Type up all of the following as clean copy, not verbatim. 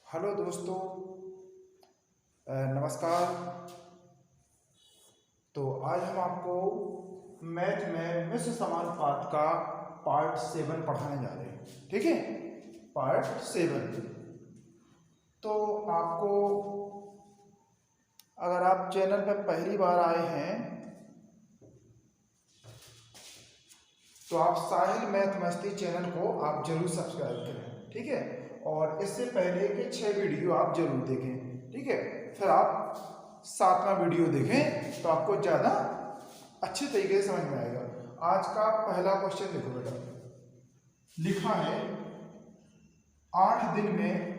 Hello दोस्तों, नमस्कार। तो आज हम आपको मैथ में मिश्र समानुपात का पार्ट 7 पढ़ाने जा रहे हैं। ठीक है, पार्ट 7। तो आपको, अगर आप चैनल पर पहली बार आए हैं तो आप साहिल मैथ मस्ती चैनल को आप जरूर सब्सक्राइब करें। ठीक है, और इससे पहले के 6 वीडियो आप जरूर देखें। ठीक है, फिर आप 7वां वीडियो देखें तो आपको ज़्यादा अच्छे तरीके से समझ में आएगा। आज का पहला क्वेश्चन देखो बेटा, लिखा है 8 दिन में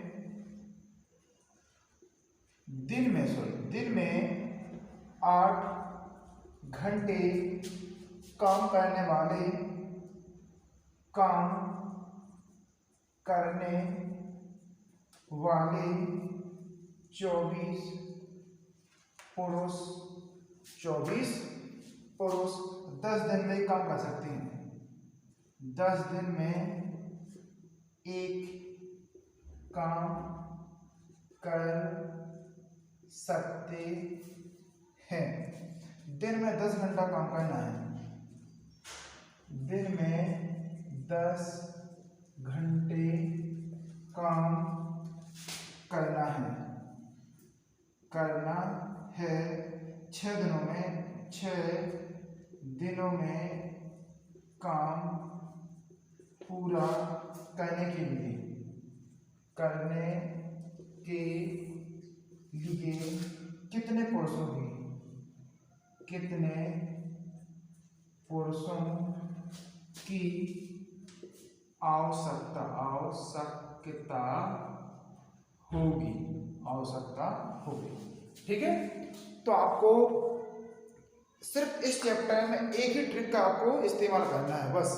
8 घंटे काम करने वाले 24 पुरुष 10 दिन में काम कर सकते हैं। 10 दिन में एक काम कर सकते हैं। दिन में 10 घंटा काम करना है। दिन में 10 घंटे काम करना है 6 दिनों में काम पूरा करने के लिए कितने पुरुषों की आवश्यकता होगी। ठीक है, तो आपको सिर्फ इस चैप्टर में एक ही ट्रिक का आपको इस्तेमाल करना है, बस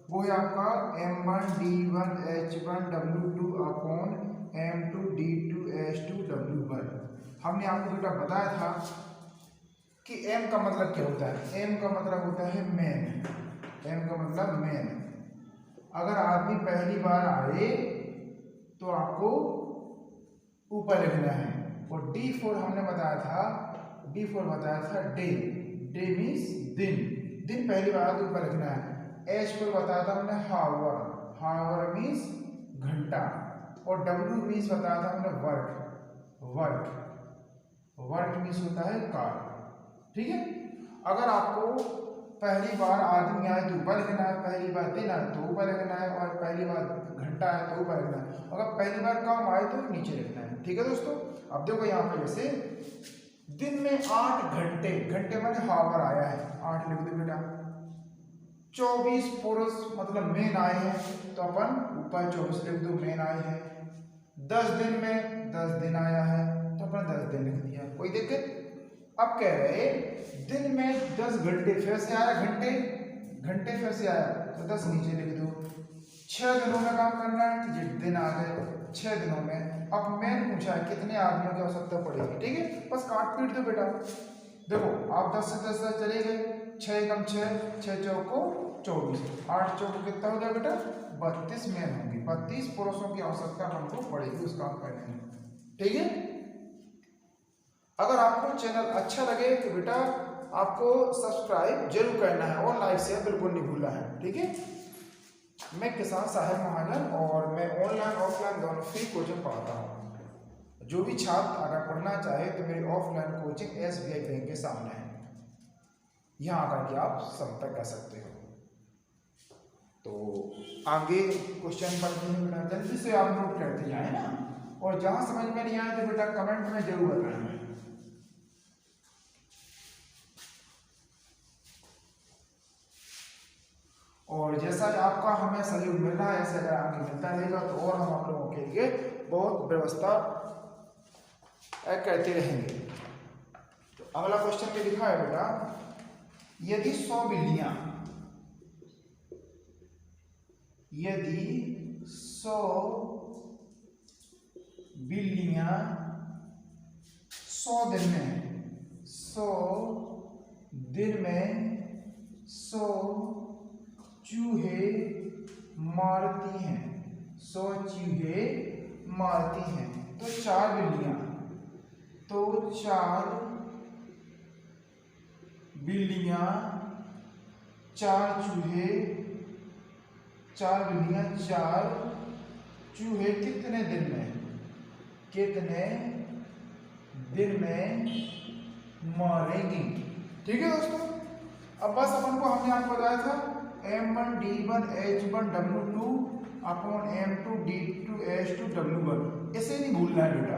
वो है आपका M1 D1 H1 W2 upon M2 D2 H2 W1। हमने आपको बेटा बताया था कि M का मतलब क्या होता है। M का मतलब होता है मेन। M का मतलब मेन। अगर आदमी पहली बार आए तो आपको ऊपर लिखना है। और D4 हमने बताया था डे मीन्स दिन पहली बार तो ऊपर लिखना है। H4 बताया था हमने हावर मीन्स घंटा। और W मीन्स बताया था हमने वर्क मीन्स होता है कार। ठीक है, अगर आपको पहली बार आदमी आए तो ऊपर लिखना है, पहली बार दिन आए तो ऊपर लिखना है, और पहली बार घंटा आए तो ऊपर लिखना है। अगर पहली बार काम आए तो नीचे लिखना है। ठीक है दोस्तों, अब देखो यहाँ पे जैसे दिन में 8 घंटे माने हावर आया है, 8 लिख दो बेटा। 24 पुरुष मतलब मेन आए हैं तो अपन ऊपर 24 लिख दो, मेन आए हैं। 10 दिन में 10 दिन आया है तो अपन 10 दिन लिख दिया, कोई दिक्कत। अब कह रहे दिन में 10 घंटे फिर से आया, घंटे फिर से आया तो 10 नीचे लिख दो। 6 दिनों में काम करना है, ये दिन आ गए 6 दिनों में। अब मैंने पूछा है कितने आदमियों की आवश्यकता पड़ेगी। ठीक है, बस काट पीट दो बेटा। देखो आप 10 से 10 चले गए, 6 कम 6 चौको 24, 8 चौको कितना हो गया बेटा 32 मैन होंगे। 32 पुरुषों की आवश्यकता हमको पड़ेगी उस काम करने में। ठीक है, अगर आपको चैनल अच्छा लगे तो बेटा आपको सब्सक्राइब जरूर करना है और लाइक शेयर बिल्कुल नहीं भूलना है। ठीक है, मैं किसान साहिल महाजन और मैं ऑनलाइन ऑफलाइन दोनों फ्री कोचिंग पढ़ाता हूँ। जो भी छात्र अगर पढ़ना चाहे तो मेरी ऑफलाइन कोचिंग SBI बैंक के सामने है, यहाँ आकर के आप संपर्क कर सकते हो। तो आगे क्वेश्चन पढ़ते हैं बेटा, जल्दी से आप नोट करते जाए ना, और जहाँ समझ में नहीं आए तो बेटा कमेंट में जरूर बताना। और जैसा आपका हमें सहयोग मिल रहा है ऐसे अगर आगे मिलता रहेगा तो और हम आप लोगों के लिए बहुत व्यवस्था करते रहेंगे। तो अगला क्वेश्चन में लिखा है बेटा, यदि 100 बिल्लियां 100 दिन में 100 चूहे मारती हैं, तो 4 बिल्लियां, तो 4 बिल्लियां, 4 चूहे, 4 बिल्लियां, 4 चूहे कितने दिन में, कितने दिन में मरेंगी। ठीक है दोस्तों, अब बस अपन को हमने आपको बताया था M1 D1 H1 W2 upon M2 D2 H2 W1, इसे नहीं भूलना है बेटा।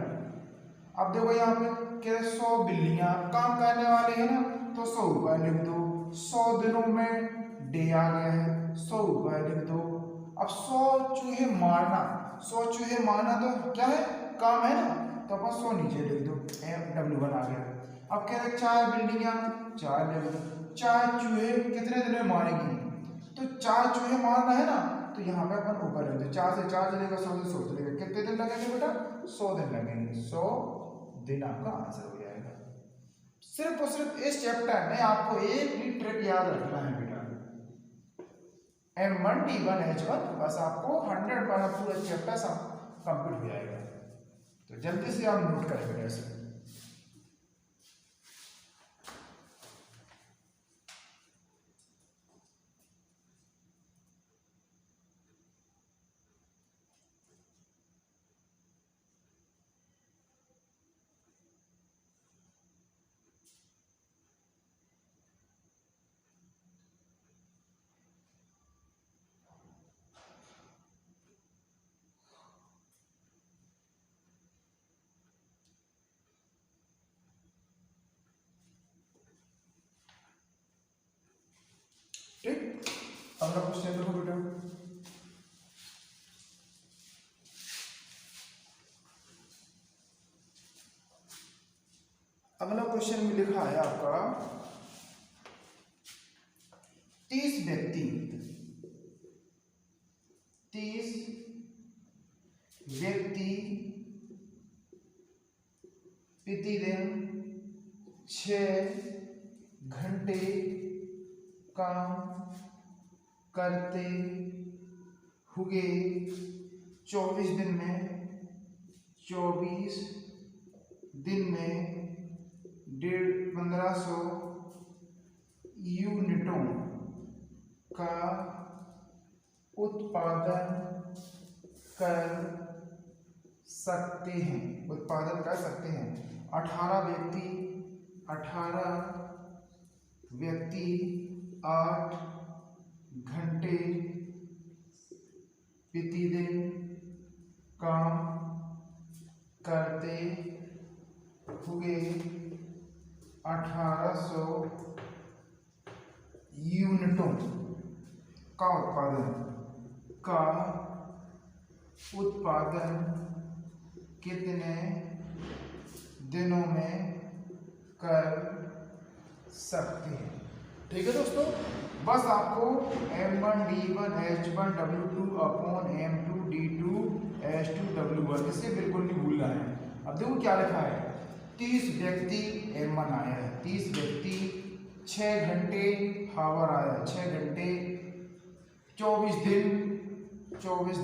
अब देखो यहाँ पे क्या 100 बिल्लियां काम करने वाले हैं ना, तो 100 रुपए लिख दो। 100 दिनों में डे आ गया है, 100 रुपए लिख दो। अब 100 चूहे मारना, 100 चूहे मारना तो क्या है, काम है ना, तो अपन 100 नीचे लिख दो, W1 आ गया। अब कह रहे 4 बिल्लियां, 4 लिख दो। 4 चूहे कितने दिन में मारेंगी, तो 4 चूहे मारना है ना, तो यहाँ पे अपन ऊपर लिख दो। 4 से 4 चलेगा, 100 से 100 चलेगा, कितने दिन लगेंगे बेटा, 100 दिन लगेंगे। 100 दिन आपका आंसर हो जाएगा। सिर्फ और सिर्फ इस चैप्टर में आपको एक ही ट्रिक याद रखना है बेटा, M1 D1 H1, बस आपको 100 पूरा चैप्टर कंप्लीट हो जाएगा। तो जल्दी से आप नोट करें बेटा इसे। ठीक, अगला क्वेश्चन देखो बेटा। अगला क्वेश्चन में लिखा है आपका 30 व्यक्ति 30 व्यक्ति प्रतिदिन 6 घंटे काम करते हुए 24 दिन में 1500 यूनिटों का उत्पादन कर सकते हैं, उत्पादन कर सकते हैं। 18 व्यक्ति 8 घंटे प्रतिदिन काम करते हुए 1800 यूनिटों का उत्पादन कितने दिनों में कर सकते हैं। ठीक है दोस्तों, बस आपको M1 D1 H1 W2 upon M2 D2 H2 W1, इसे बिल्कुल नहीं भूलना है। अब देखो क्या लिखा है, 30 व्यक्ति M1 आया है, 30 व्यक्ति 6 घंटे हावर आया है, 6 घंटे 24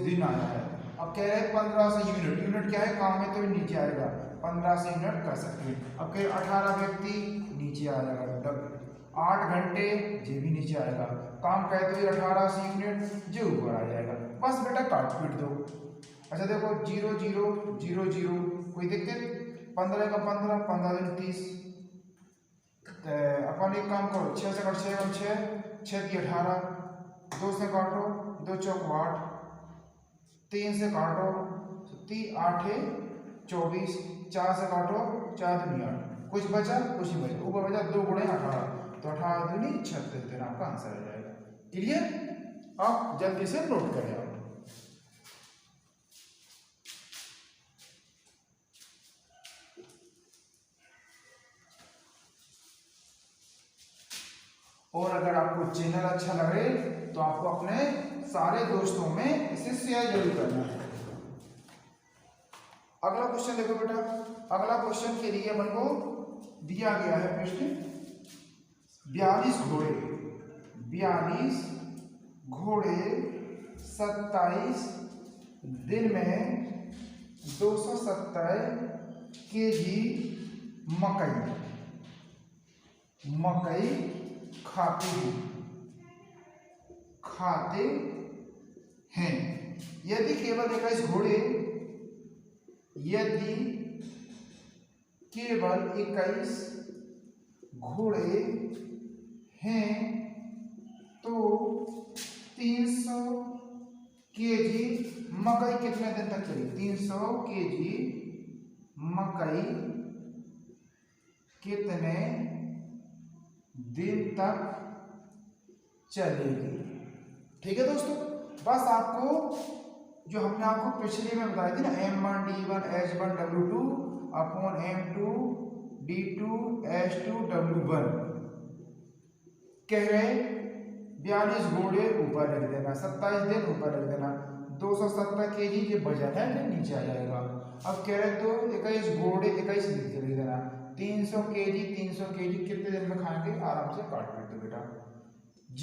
दिन आया है। अब कह रहे हैं 1500 यूनिट, यूनिट क्या है, काम में तो नीचे आएगा, 1500 यूनिट कर सकते हैं। अब कह 18 व्यक्ति नीचे आ जाएगा, 8 घंटे ये भी नीचे आएगा, काम कहते हुए 1800 यूनिट जो ऊपर आ जाएगा। बस बेटा काट पीट दो। अच्छा देखो 0 0 0 0, कोई दिक्कत, 15 का 15, 15 दिन 30। अपन एक काम करो, 6 से 6 6 की 18, 2 से काटो, 2 चौक 8, 3 से काटो 8 24, 4 से काटो 4 दूनी 8, कुछ बचा कुछ ही बचा, ऊपर बचा 2 गुणे 18, तो 18 दूनी 36 दिन आपका आंसर आ जाएगा। क्लियर, आप जल्दी से नोट करें आप। और अगर आपको चैनल अच्छा लगे तो आपको अपने सारे दोस्तों में इसे शेयर जरूर करना है। अगला क्वेश्चन देखो बेटा, अगला क्वेश्चन के लिए अपन को दिया गया है प्रश्न 42 घोड़े 27 दिन में 270 kg मकई खाते हैं। यदि केवल 21 घोड़े हैं तो 300 केजी मकई कितने दिन तक चलेगी? 300 केजी मकई कितने दिन तक चलेगी? ठीक है दोस्तों, बस आपको जो हमने आपको पिछले में बताई थी ना, M1 D1 H1 W2 upon M2 D2 H2 W1, कह रहे 42 घोड़े ऊपर लिख देना, 27 दिन ऊपर लिख देना, 270 केजी के वजन है जो नीचे आ जाएगा। अब कह रहे तो 21 घोड़े 21 नीचे लिख देना, 300 केजी कितने दिन में खाएंगे? आराम से काट लेते बेटा,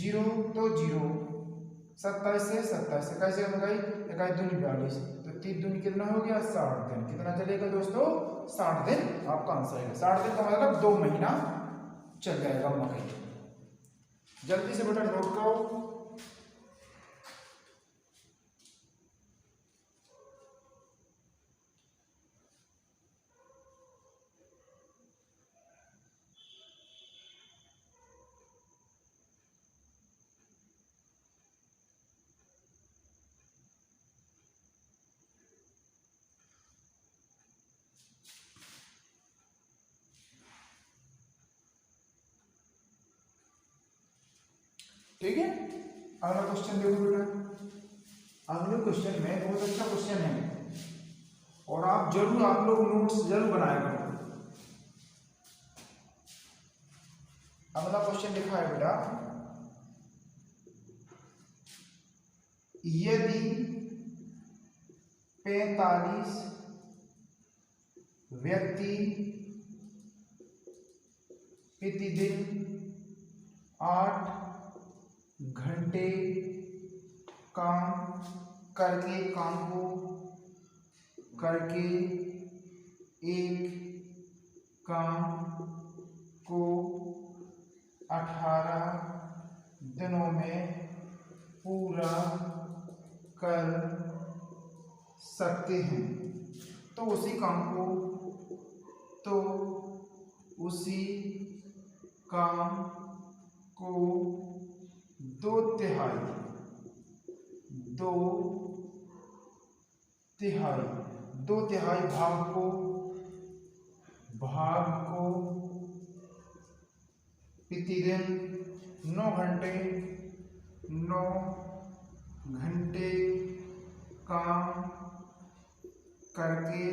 0 तो 0, 27 से 27 कैसे हो गई? 21 दूनी 42, तो 3 दूनी कितना हो गया? 60 दिन। कितना चलेगा दोस्तों? 60 दिन आपका आंसर है। 60 दिन का मतलब 2 महीना चल जाएगा मकई। जल्दी से बेटा नोट करो। ठीक है, अगला क्वेश्चन देखो बेटा। अगले क्वेश्चन में बहुत अच्छा क्वेश्चन है और आप लोग नोट्स जरूर बनाया करो। अगला क्वेश्चन लिखा है बेटा, यदि 45 व्यक्ति प्रतिदिन 8 घंटे काम करके एक काम को 18 दिनों में पूरा कर सकते हैं तो उसी काम को 2 तिहाई भाग को प्रतिदिन 9 घंटे काम करके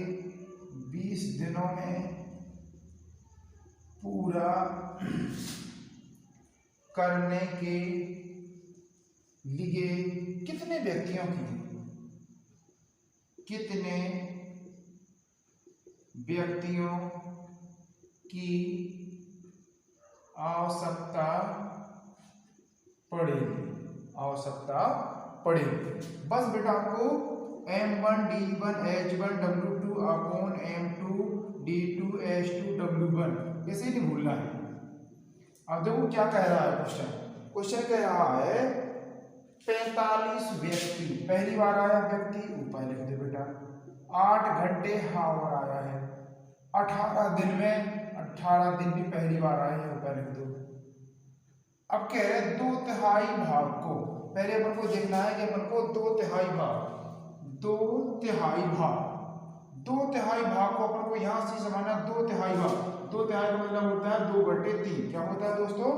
20 दिनों में पूरा करने के लिए कितने व्यक्तियों की आवश्यकता पड़ेगी। बस बेटा आपको M1 D1 H1 W2 upon M2 D2 H2 W1 इसे नहीं भूलना है। अब देखो क्या कह रहा है क्वेश्चन कह रहा है 45 व्यक्ति, पहली बार आया व्यक्ति, ऊपर लिख दे बेटा, 8 घंटे हावर आया है, 18 दिन भी पहली बार आए हैं, ऊपर लिख दो। अब कह रहे 2 तिहाई भाग को, पहले अपन को देखना है कि अपन को 2 तिहाई भाग को अपन को यहां से समझना। 2 तिहाई का मतलब होता है 2/3। क्या होता है दोस्तों?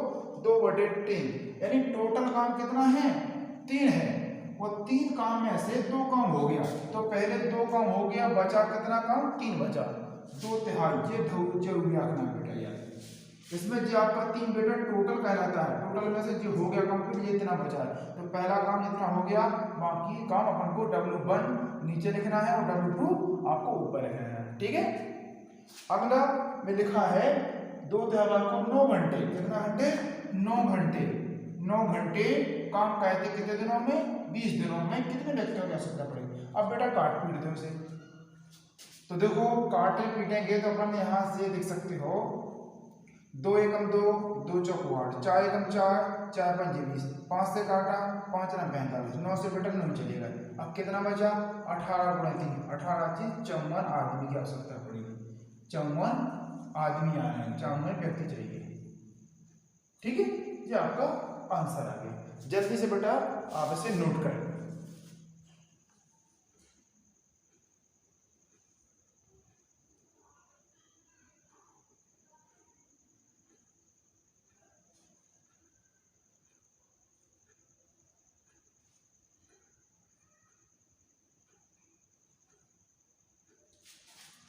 2/3, यानी टोटल काम कितना है? 3 है, वो 3 काम में से 2 काम हो गया, तो पहले 2 काम हो गया, बचा कितना काम? 3 बचा। 2 तिहाई, ये जरूरी रखना बेटा यार। इसमें जो आपका 3 बेटा टोटल कहलाता है, टोटल में से जो हो गया कंप्लीट, ये इतना बचा है, तो पहला काम इतना हो गया, बाकी काम अपन को W1 नीचे लिखना है और W2 आपको ऊपर लिखना है। ठीक है, अगला में लिखा है 2 तिहाई को 9 घंटे, कितना घंटे? 9 घंटे काम कहते कितने दिनों में? 20 दिनों में कितने व्यक्तियों की आवश्यकता पड़ेगी? अब बेटा काट पीट दो इसे, तो देखो काटे पीटेंगे तो अपन यहाँ से देख सकते हो, 2 एकम 2, 2 चौक 8, 4 एकम 4, 4 पंजे 20, 5 से काटा 5 ना 45, 9 से बेटा 9 चलेगा। अब कितना बचा? 18 गुणा 3, 18 चीज 54 आदमी की आवश्यकता पड़ेगी। 54 आदमी आए हैं, 54 व्यक्ति चाहिए। ठीक है, ये आपका आंसर आ गया। जल्दी से बेटा आप इसे नोट करें।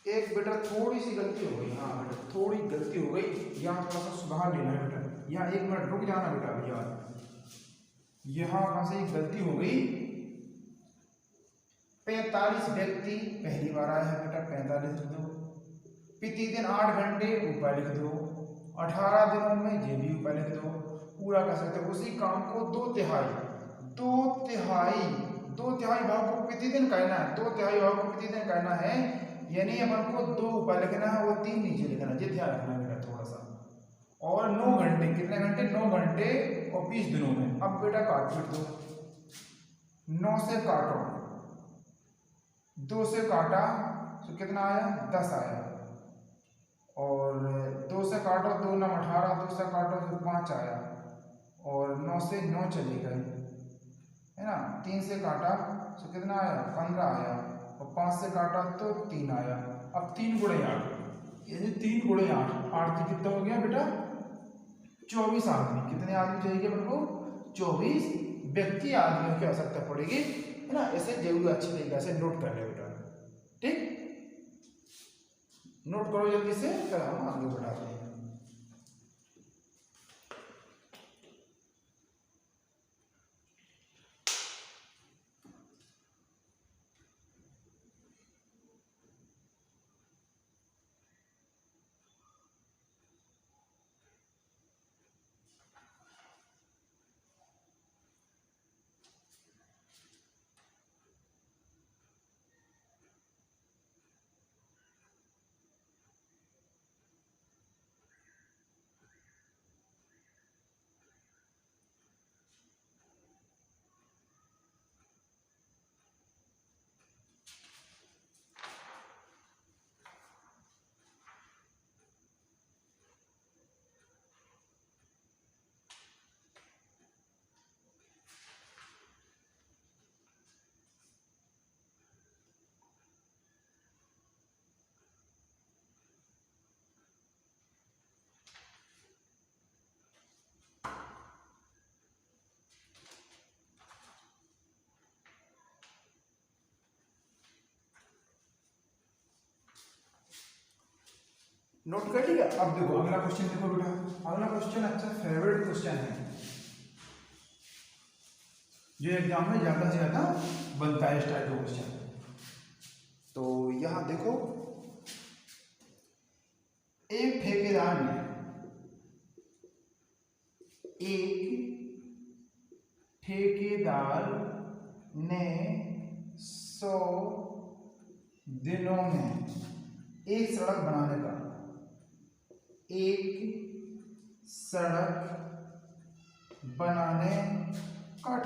एक बेटा थोड़ी सी गलती हो गई, हाँ बेटा थोड़ी गलती हो गई, यहाँ थोड़ा सा सुधार लेना है बेटा। यहाँ 1 मिनट रुक जाना बेटा भैया, यहाँ कहाँ से एक गलती हो गई। 45 व्यक्ति पहली बार आया है बेटा, 45 लिख दो। प्रतिदिन 8 घंटे ऊपर लिख दो। 18 दिनों में ये भी ऊपर लिख दो। पूरा कर सकते हो। उसी काम को 2 तिहाई भाग को प्रतिदिन करना है। 2 तिहाई भाग को प्रतिदिन करना है, यानी अपन को 2 ऊपर लिखना है और 3 नीचे लिखना है। ये ध्यान रखना है बेटा थोड़ा सा। और 9 घंटे, कितने घंटे? 9 घंटे और 20 दिनों में। अब बेटा काट पीट दो। 9 से काटो, 2 से काटा तो कितना आया? 10 आया। और 2 से काटो, 2 9 18, 2 से काटो तो 5 आया। और 9 से 9 चले गए, है ना। 3 से काटा तो कितना आया? 15 आया। और 5 से काटा तो 3 आया। अब 3 गुणे 8, यानी 3 गुणे 8, 8 कितना हो गया बेटा? 24 आदमी। कितने आदमी चाहिए अपन को? 24 व्यक्ति आदमियों की आवश्यकता पड़ेगी, है ना। ऐसे जरूर अच्छी तरीके से नोट कर ले बेटा। ठीक, नोट करो जल्दी से, फिर हम आगे बढ़ाते हैं। नोट कर लिया। अब देखो अगला क्वेश्चन, देखो बेटा अगला क्वेश्चन अच्छा फेवरेट क्वेश्चन है, जो एग्जाम में ज्यादा से ज्यादा बनता है इस टाइप का क्वेश्चन। तो यहां देखो, एक ठेकेदार ने 100 दिनों में एक सड़क बनाने का, एक सड़क बनाने का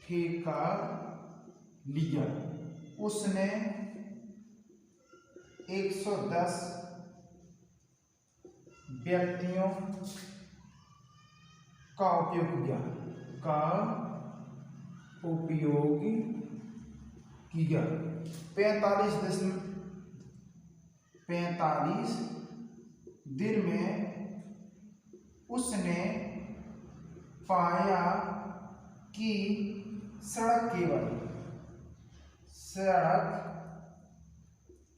ठेका लिया। उसने 110 व्यक्तियों का उपयोग किया। 45 दिन में उसने पाया कि सड़क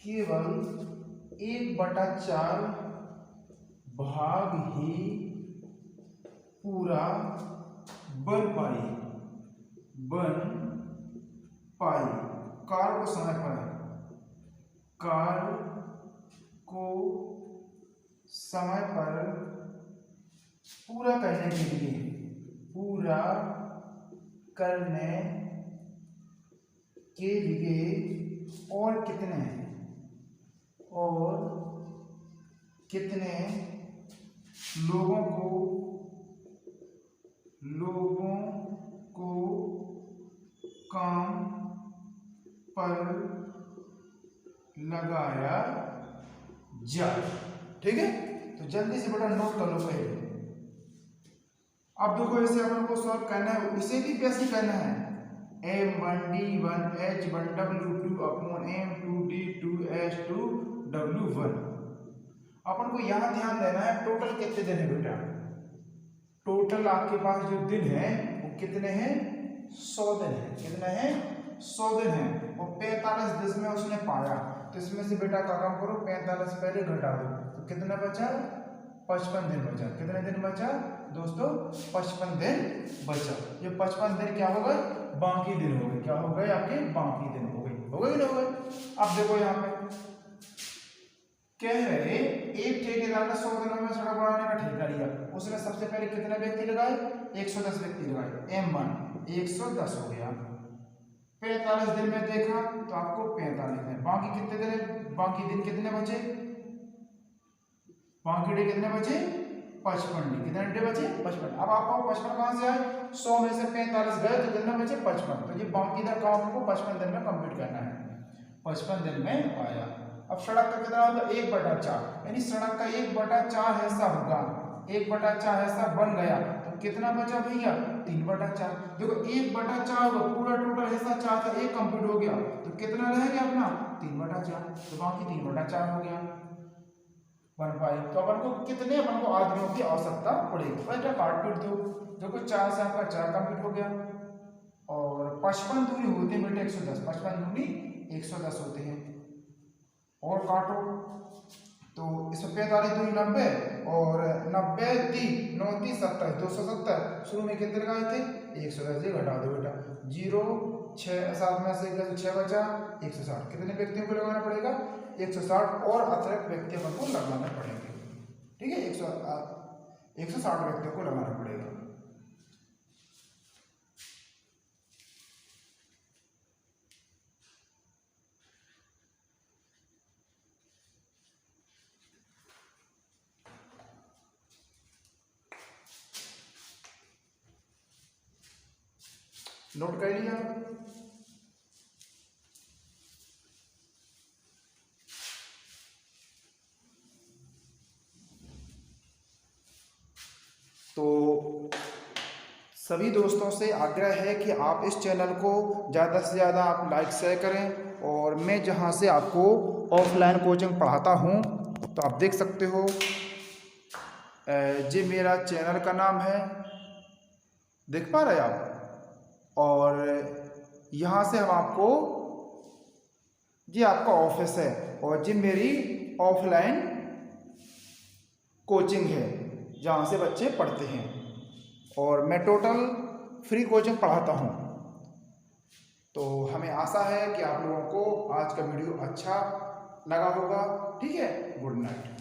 केवल 1/4 भाग ही पूरा बन पाई। कार्य को समय पर पूरा करने के लिए और कितने लोगों को काम पर लगाया जाए। ठीक है, तो जल्दी से बेटा नोट कर लो पहले। अब देखो इसे अपन को सॉल्व करना है, इसे भी कैसे करना है, m1 d1 h1 w2 upon m2 d2 h2 w1। अपन को यहाँ ध्यान देना है टोटल कितने दिन है बेटा, टोटल आपके पास जो दिन है वो कितने हैं, 100 दिन है। कितने हैं, 100 दिन है। और 45 दिन में उसने पाया, तो इसमें से बेटा का काम करो, 45 पहले घटा दो, तो कितना बचा, 55 दिन बचा। कितने दिन बचा दोस्तों, 55 दिन बचा। ये 55 दिन क्या हो गए, बाकी दिन हो गए। क्या हो गए, आपके बाकी दिन हो गए, हो गए ना, हो गए। अब देखो यहाँ पे कह रहे एक ठेकेदार ने 100 दिनों में सड़क बनाने का ठेका लिया। उसने सबसे पहले कितने व्यक्ति लगाए, 110 व्यक्ति लगाए। m1 110 हो गया। 45 दिन में देखा तो आपको 45 दिन, बाकी कितने दिन, बाकी दिन कितने बचे, बाकी डे कितने बचे, 55 डे। कितने डे बचे, 55। अब आपको 55 कहां से आए, 100 में से 45 गए तो कितने बचे, 55। तो ये बाकी का काम को 55 दिन में कंप्लीट करना है। 55 दिन में आया। अब सड़क का कितना होगा, 1/4, यानी सड़क का 1/4 हिस्सा होगा, 1/4 हिस्सा बन गया, तो कितना बचा भैया, 3/4। देखो 1/4 होगा, पूरा टोटल हिस्सा 4 था, 1 कंप्लीट हो गया, तो कितना रह गया अपना, 3/4। तो बाकी 3/4 हो गया, बन पाए। तो अपन को कितने, अपन को आदमियों की आवश्यकता पड़ेगी। बेटा काट पीट दो, देखो 4 से आपका 4 कंप्लीट हो गया, और 55 दूरी होते हैं बेटा 110, 55 दूरी 110 होते हैं। और काटो तो इसमें 45 दूरी 90, और 90 दी 9 × 27 270। शुरू में कितने लगाए थे, 110 से घटा दो बेटा, 0 6 7 में से 6 बचा, 160। कितने व्यक्तियों को लगाना पड़ेगा, 160, और अतिरिक्त व्यक्तियों को लगाना पड़ेंगे। ठीक है, 160 व्यक्तियों को लगाना पड़ेगा। नोट कर लिया, तो सभी दोस्तों से आग्रह है कि आप इस चैनल को ज़्यादा से ज़्यादा आप लाइक शेयर करें। और मैं जहां से आपको ऑफलाइन कोचिंग पढ़ाता हूं, तो आप देख सकते हो, जी मेरा चैनल का नाम है, देख पा रहे आप, और यहाँ से हम आपको, जी आपका ऑफिस है, और जी मेरी ऑफलाइन कोचिंग है जहाँ से बच्चे पढ़ते हैं, और मैं टोटल फ्री कोचिंग पढ़ाता हूँ। तो हमें आशा है कि आप लोगों को आज का वीडियो अच्छा लगा होगा। ठीक है, गुड नाइट।